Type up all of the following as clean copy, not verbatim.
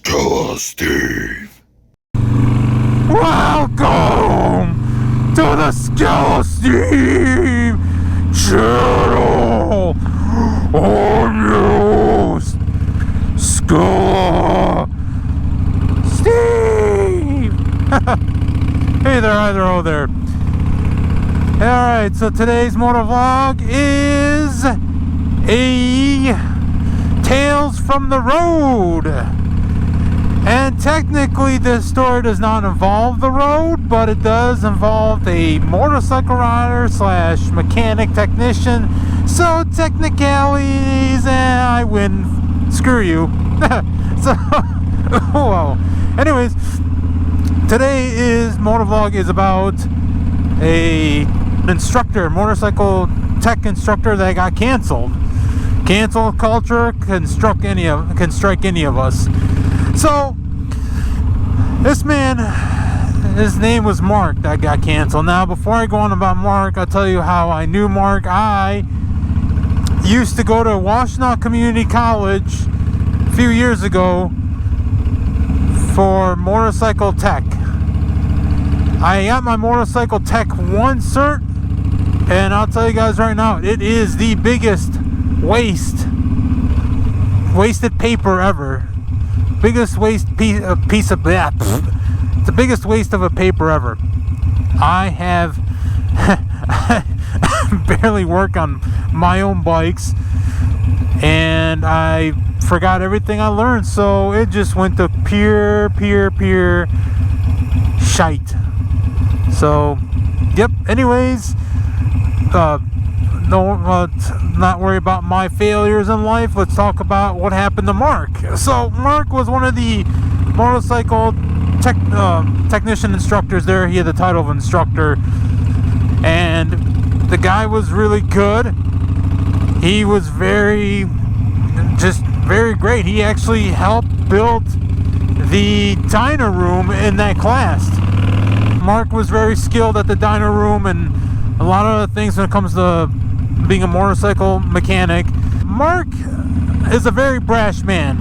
Skilla Steve. Welcome to the Skilla Steve channel on news. Skilla Steve. Hey there, hi there, oh there. Alright, so today's motovlog is a Tales from the Road. And technically this story does not involve the road, but it does involve a motorcycle rider slash mechanic technician. So technicalities, I win. Screw you. So, well, anyways, today's motovlog is about a motorcycle tech instructor that got canceled. Cancel culture can strike any of us. So this man, his name was Mark, that got canceled. Now before I go on about Mark, I'll tell you how I knew Mark. I used to go to Washtenaw Community College a few years ago for motorcycle tech. I got my motorcycle tech 1 cert, and I'll tell you guys right now, it is the biggest wasted paper ever. Biggest piece of that. It's the biggest waste of a paper ever. I have barely work on my own bikes, and I forgot everything I learned, so it just went to pure shite. So, yep. Anyways, not worry about my failures in life. Let's talk about what happened to Mark. So, Mark was one of the motorcycle technician instructors there. He had the title of instructor, and the guy was really good. He was very great. He actually helped build the dyno room in that class. Mark was very skilled at the dyno room and a lot of other things when it comes to being a motorcycle mechanic. Mark is a very brash man.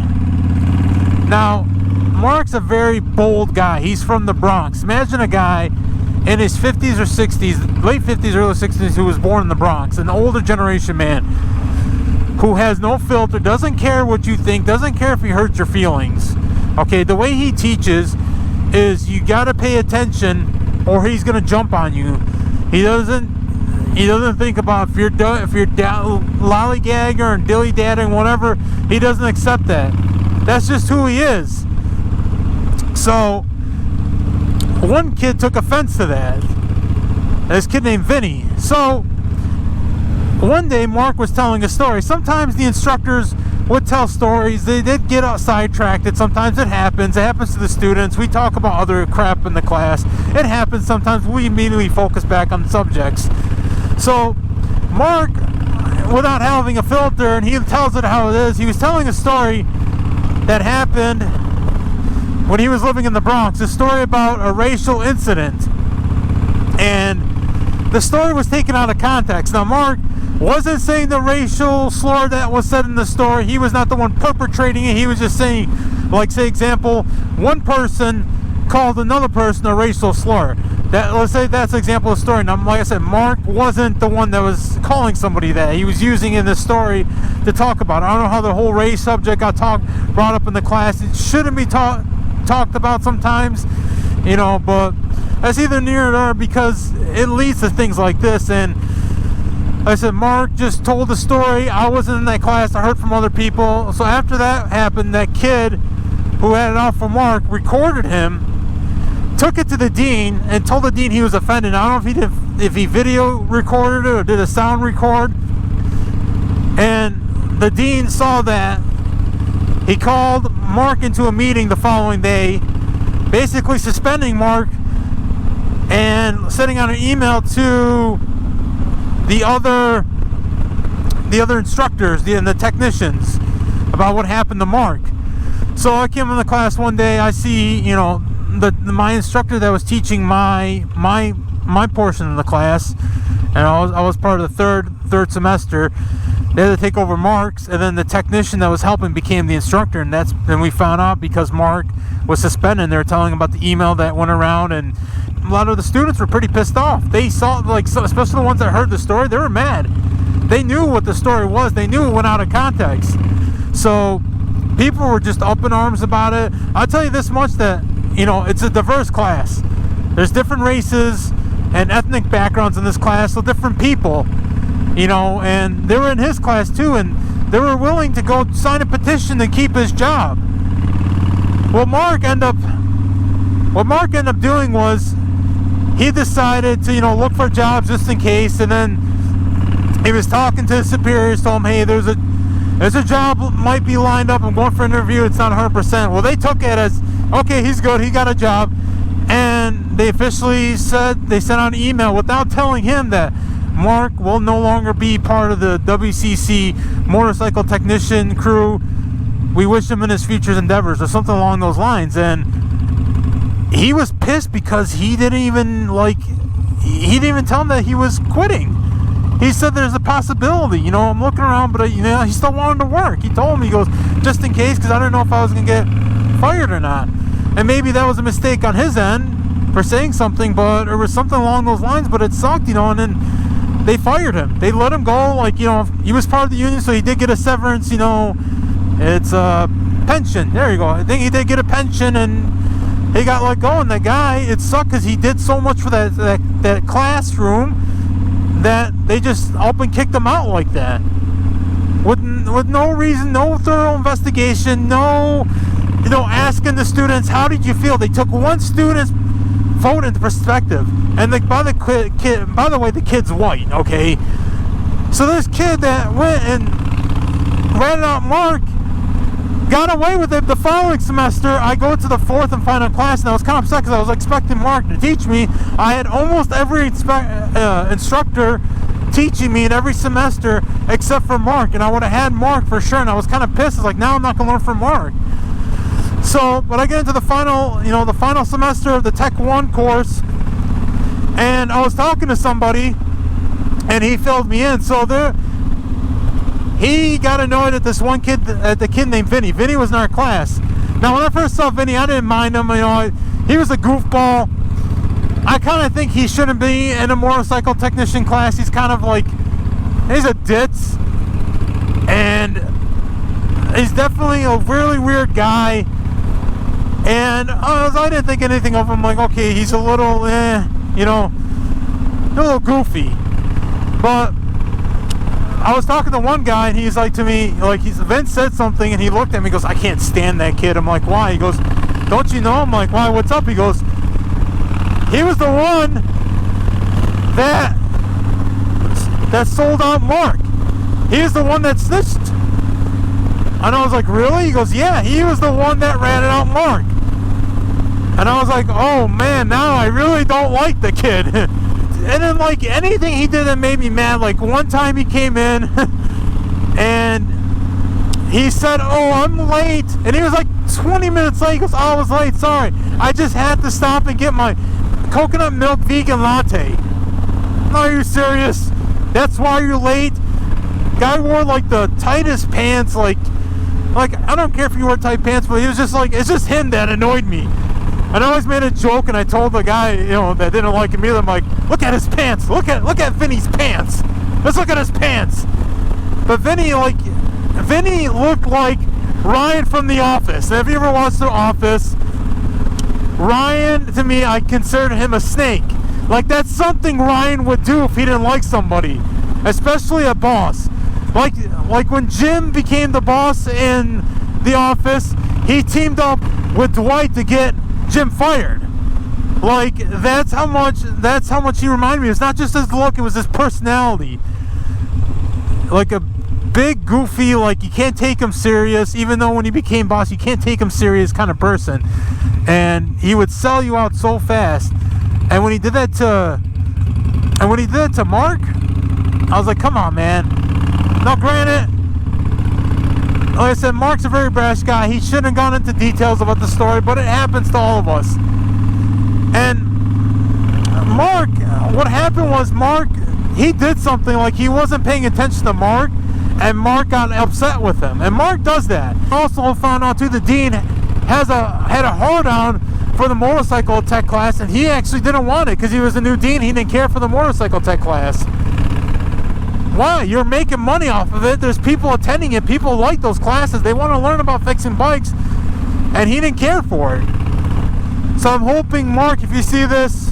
Now, Mark's a very bold guy. He's from the Bronx. Imagine a guy in his 50s or 60s, late 50s, early 60s, who was born in the Bronx, an older generation man who has no filter, doesn't care what you think, doesn't care if he hurts your feelings. Okay, the way he teaches is you gotta pay attention or he's gonna jump on you. He doesn't think about if you're lollygagging or dilly-dadding, whatever. He doesn't accept that. That's just who he is. So one kid took offense to that. This kid named Vinny. So one day Mark was telling a story. Sometimes the instructors would tell stories. They did get sidetracked. Sometimes it happens. It happens to the students. We talk about other crap in the class. It happens sometimes. We immediately focus back on subjects. So Mark, without having a filter, and he tells it how it is, he was telling a story that happened when he was living in the Bronx. A story about a racial incident. And the story was taken out of context. Now Mark wasn't saying the racial slur that was said in the story. He was not the one perpetrating it. He was just saying, like, say example, one person called another person a racial slur. Let's say that's an example of the story. Now, like I said, Mark wasn't the one that was calling somebody that. He was using in the story to talk about it. I don't know how the whole race subject got brought up in the class. It shouldn't be talked about sometimes, but that's either near or there because it leads to things like this. And I said, Mark just told the story. I wasn't in that class. I heard from other people. So after that happened, that kid who had it out for Mark recorded him, took it to the dean, and told the dean he was offended. I don't know if he video recorded it or did a sound record. And the dean saw that. He called Mark into a meeting the following day, basically suspending Mark and sending out an email to the other instructors and the technicians about what happened to Mark. So I came in the class one day. I see, my instructor that was teaching my portion of the class, and I was part of the third semester. they had to take over Mark's, and then the technician that was helping became the instructor, and then we found out because Mark was suspended, and they were telling about the email that went around, and a lot of the students were pretty pissed off. They saw, especially the ones that heard the story, they were mad. They knew what the story was. They knew it went out of context. So people were just up in arms about it. I'll tell you this much, that, it's a diverse class. There's different races and ethnic backgrounds in this class, so different people, and they were in his class too, and they were willing to go sign a petition to keep his job. What Mark ended up doing was he decided to, look for jobs just in case, and then he was talking to his superiors, told him, hey, there's a job might be lined up, I'm going for an interview, it's not 100%. Well, they took it as, okay, he's good, he got a job, and they officially they sent out an email without telling him that Mark will no longer be part of the WCC motorcycle technician crew. We wish him in his future endeavors, or something along those lines. And he was pissed because he didn't even tell him that he was quitting. He said there's a possibility, I'm looking around, but he still wanted to work. He told me, he goes, just in case, because I didn't know if I was going to get fired or not. And maybe that was a mistake on his end for saying something, but it was something along those lines, but it sucked, and then they fired him. They let him go, he was part of the union, so he did get a severance, it's a pension. There you go. I think he did get a pension, and he got let go. And the guy, it sucked because he did so much for that classroom that they just up and kicked him out like that, with no reason, no thorough investigation, no, asking the students, how did you feel? They took one student's vote into perspective, and by the way, the kid's white. Okay, so this kid that went and ratted out Mark got away with it. The following semester, I go to the fourth and final class, and I was kind of upset because I was expecting Mark to teach me. I had almost every instructor teaching me in every semester except for Mark, and I would have had Mark for sure, and I was kind of pissed. I was like, now I'm not going to learn from Mark. So, but I get into the final semester of the Tech 1 course, and I was talking to somebody, and he filled me in. So he got annoyed at this one kid, at the kid named Vinny. Vinny was in our class. Now, when I first saw Vinny, I didn't mind him. He was a goofball. I kind of think he shouldn't be in a motorcycle technician class. He's kind of he's a ditz, and he's definitely a really weird guy. And I didn't think anything of him. Okay, he's a little, a little goofy. But I was talking to one guy, and he's like to me, Vince said something, and he looked at me, he goes, I can't stand that kid. I'm like, why? He goes, don't you know? I'm like, why? What's up? He goes, he was the one that sold out Mark. He was the one that snitched. And I was like, really? He goes, yeah, he was the one that ratted out Mark. And I was like, oh man, now I really don't like the kid. And then anything he did that made me mad. One time he came in and he said, oh, I'm late. And he was 20 minutes late. He goes, oh, I was late, sorry. I just had to stop and get my coconut milk vegan latte. Are you serious? That's why you're late? Guy wore the tightest pants, I don't care if you wore tight pants, but he was just it's just him that annoyed me. And I always made a joke, and I told the guy, that didn't like him either, I'm like, look at his pants, look at Vinny's pants, let's look at his pants. But Vinny looked like Ryan from The Office. And if you ever watched The Office, Ryan, to me, I considered him a snake. That's something Ryan would do if he didn't like somebody, especially a boss. Like when Jim became the boss in The Office, he teamed up with Dwight to get Jim fired. That's how much he reminded me. It's not just his look, it was his personality. A big, goofy, you can't take him serious, even though when he became boss, you can't take him serious kind of person. And he would sell you out so fast. And when he did that to Mark, I was like, come on, man. Now, granted, like I said, Mark's a very brash guy. He shouldn't have gone into details about the story, but it happens to all of us. And Mark, what happened was Mark, he did something, he wasn't paying attention to Mark, and Mark got upset with him. And Mark does that. Also found out too, the dean had a hoedown for the motorcycle tech class, and he actually didn't want it because he was a new dean. He didn't care for the motorcycle tech class. Why? You're making money off of it. There's people attending it. People like those classes. They want to learn about fixing bikes, and he didn't care for it. So I'm hoping, Mark, if you see this,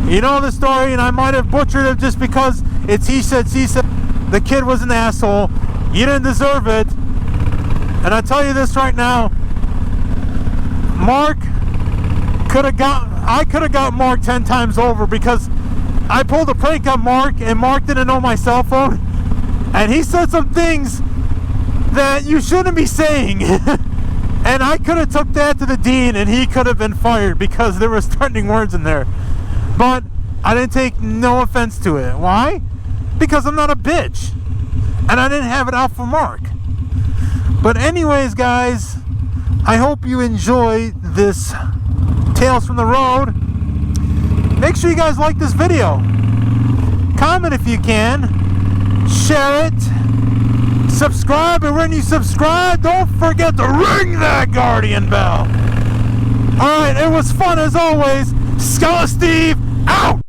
you know the story, and I might have butchered it just because it's he said, she said. The kid was an asshole. You didn't deserve it. And I tell you this right now, Mark I could have got Mark 10 times over because I pulled a prank on Mark, and Mark didn't know my cell phone, and he said some things that you shouldn't be saying. And I could have took that to the dean, and he could have been fired because there was threatening words in there. But I didn't take no offense to it. Why? Because I'm not a bitch, and I didn't have it out for Mark. But anyways, guys, I hope you enjoy this Tales from the Road. Make sure you guys like this video. Comment if you can. Share it. Subscribe, and when you subscribe, don't forget to ring that Guardian bell. Alright, it was fun as always. Skull Steve, out!